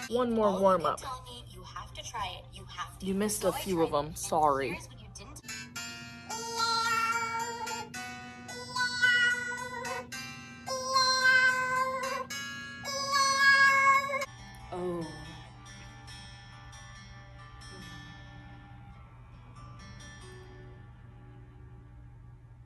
One more warm-up. You missed a few of them, sorry. Oh.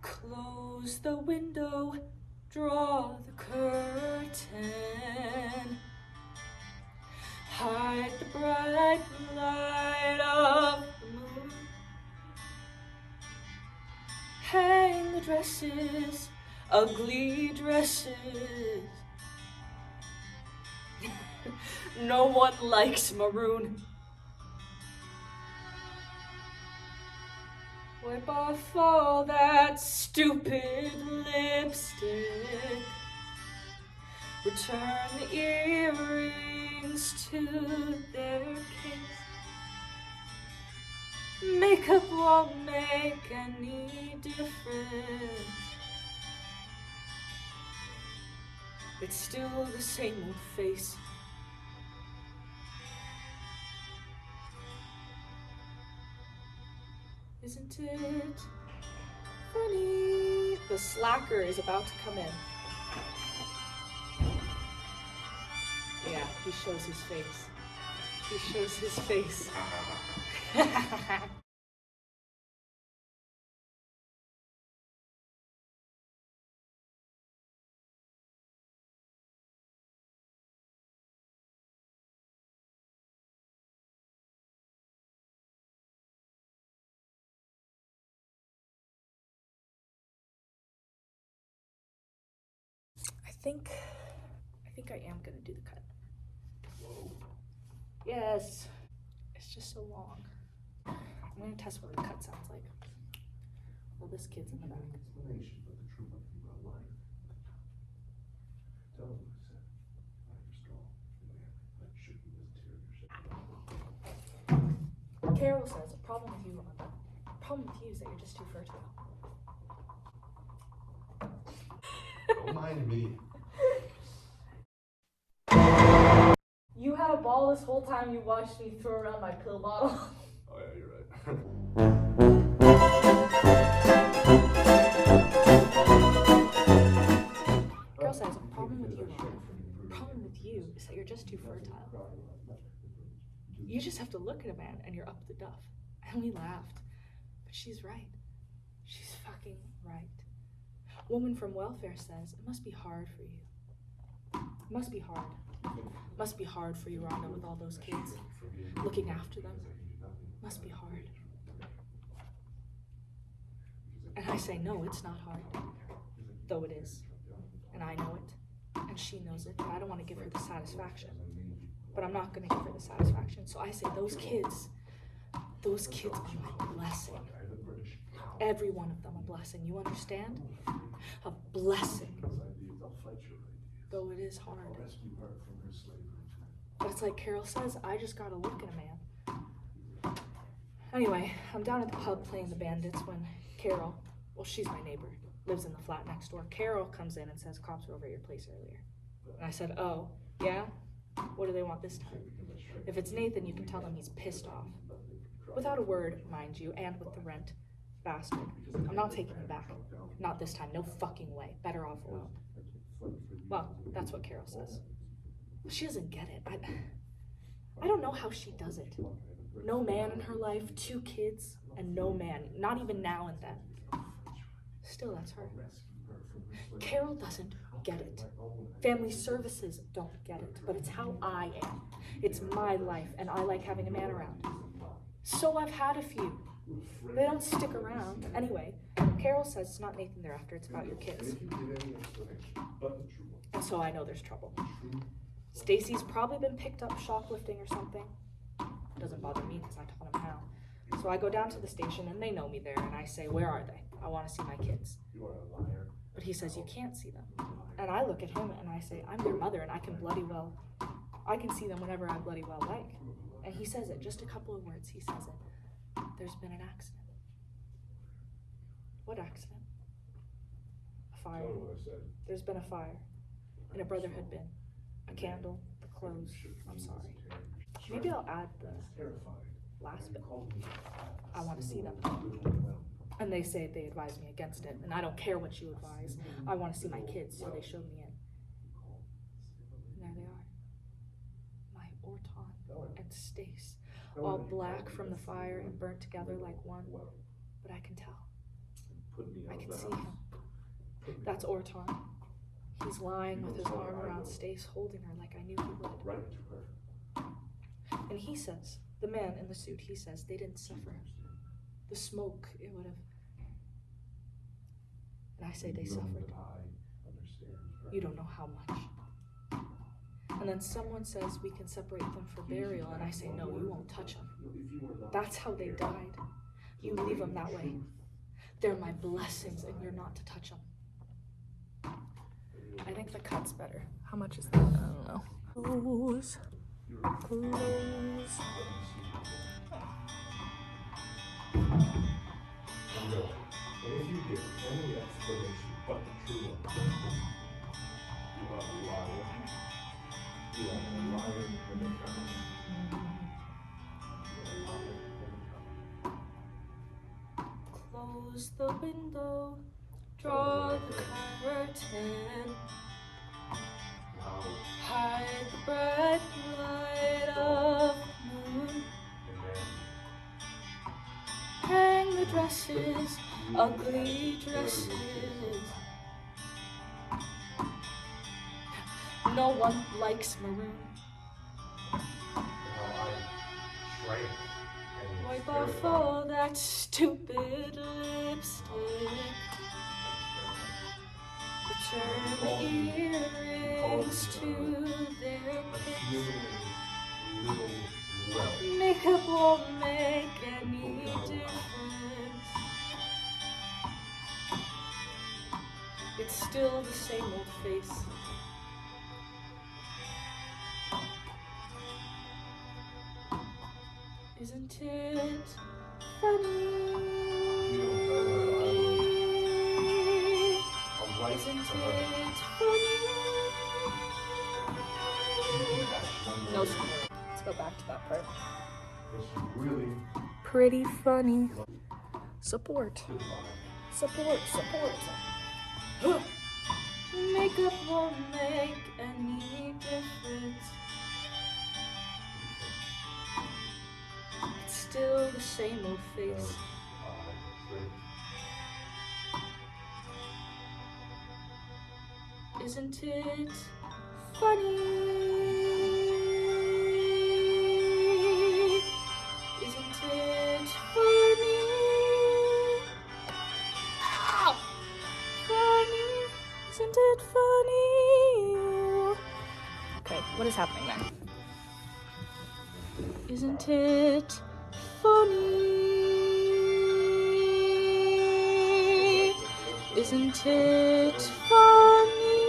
Close the window, draw the curtain. Hide the bright light of the moon. Hang the dresses, ugly dresses. No one likes maroon. Wipe off all that stupid lipstick. Return the earrings to their case. Makeup won't make any difference. It's still the same old face. Isn't it funny? The slacker is about to come in. Yeah, he shows his face. He shows his face. I think I am gonna do the cut. Whoa. Yes. It's just so long. I'm gonna test what the cut sounds like. Well, this kid's in the back. Carol says the problem with you is that you're just too fertile. Don't mind me. You had a ball this whole time you watched me throw around my pill bottle. Oh yeah, you're right. Girl says the problem with you is that you're just too fertile. You just have to look at a man and you're up the duff. And we laughed. But she's right. She's fucking right. Woman from welfare says it must be hard for you. It must be hard. Must be hard for you, Rhonda, with all those kids. Looking after them. Must be hard. And I say, no, it's not hard. Though it is. And I know it. And she knows it. And I don't want to give her the satisfaction. But I'm not going to give her the satisfaction. So I say, those kids are my blessing. Every one of them a blessing. You understand? A blessing. Though it is hard. But it's like Carol says, I just gotta look at a man. Anyway, I'm down at the pub playing the Bandits when Carol, well, she's my neighbor, lives in the flat next door. Carol comes in and says, cops were over at your place earlier. And I said, oh, yeah? What do they want this time? If it's Nathan, you can tell them he's pissed off. Without a word, mind you, and with the rent. Bastard. I'm not taking him back. Not this time. No fucking way. Better off alone. Well, that's what Carol says. She doesn't get it. I don't know how she does it. No man in her life, 2 kids, and no man. Not even now and then. Still, that's her. Carol doesn't get it. Family services don't get it. But it's how I am. It's my life, and I like having a man around. So I've had a few. They don't stick around. Anyway, Carol says it's not Nathan they're after, it's about your kids. And so I know there's trouble. Stacy's probably been picked up shoplifting or something. Doesn't bother me because I taught him how. So I go down to the station and they know me there and I say, where are they? I want to see my kids. But he says, you can't see them. And I look at him and I say, I'm your mother and I can see them whenever I bloody well like. And he says it, just a couple of words, he says it. There's been an accident. What accident? A fire. Tell me what I said. There's been a fire. And a brother had been. A candle, the clothes. I'm sorry. Maybe I'll add the last bit. I want to see them. And they say they advised me against it. And I don't care what you advise. I want to see my kids, so they showed me in. And there they are. My Orton and Stace. All black from the fire and burnt together like one. But I can tell. I can see him. That's Orton. He's lying with his arm around Stace, holding her like I knew he would. And he says, the man in the suit, he says they didn't suffer. The smoke, it would have. And I say they suffered. You don't know how much. And then someone says we can separate them for burial, and I say no, you won't touch them. That's how they died. You leave them that way. They're my blessings, and you're not to touch them. I think the cut's better. How much is that? I don't know. Close. And if you give any explanation but the true one, you are a liar. You are a liar and a coward. You are a liar and a coward. Close the window. Draw the curtain. Hide the bright light of the moon. Hang the dresses, ugly dresses. No one likes maroon. Wipe off all that stupid lipstick. Return the earrings to their pits. Makeup won't make any difference. It's still the same old face. Isn't it funny? Isn't it funny? No support. Let's go back to that part. Pretty funny. Support. Support. Makeup won't make any difference. It's still the same old face. Isn't it funny? Isn't it funny? Ow! Funny? Isn't it funny? Okay, what is happening then? Isn't it funny? Isn't it funny?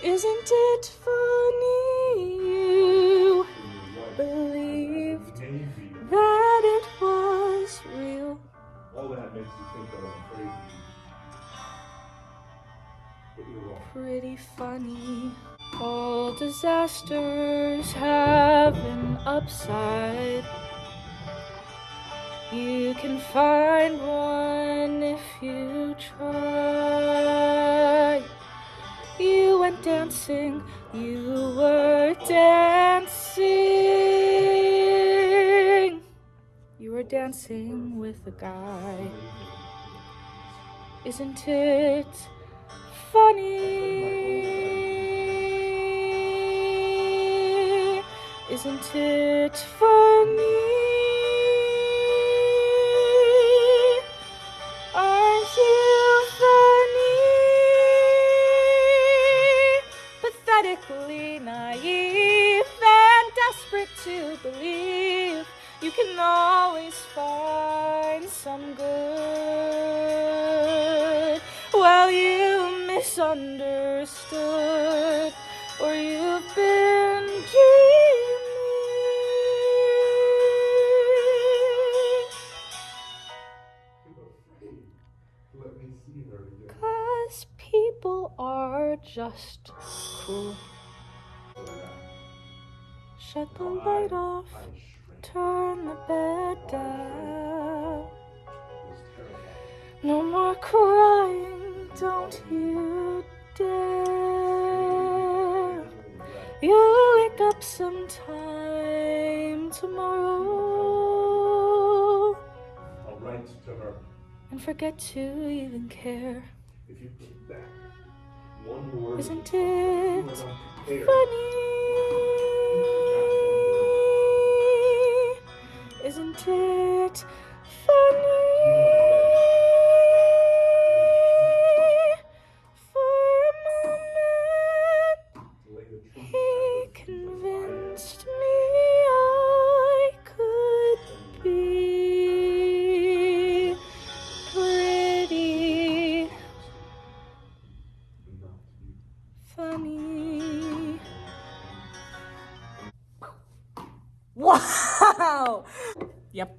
Isn't it funny you believed that it was real? All that makes you think that I'm crazy. But you're wrong. Pretty funny. All disasters have an upside. You can find one if you try. You went dancing, you were dancing. You were dancing with a guy. Isn't it funny? Isn't it funny? Aren't you funny? Pathetically naive and desperate to believe you can always find some good. Well, you misunderstood, or you've been dreaming. just cruel. So that Shut the now light off, I shrink. turn the bed down. Was terrified. No more crying, don't you dare. You'll wake up sometime tomorrow I'll write to her. and forget to even care. If you put back one word. Isn't you it are not prepared. funny? Isn't it funny? For a moment, Lay the truth he back. convinced me I could be pretty Not you. funny. Wow! Yep.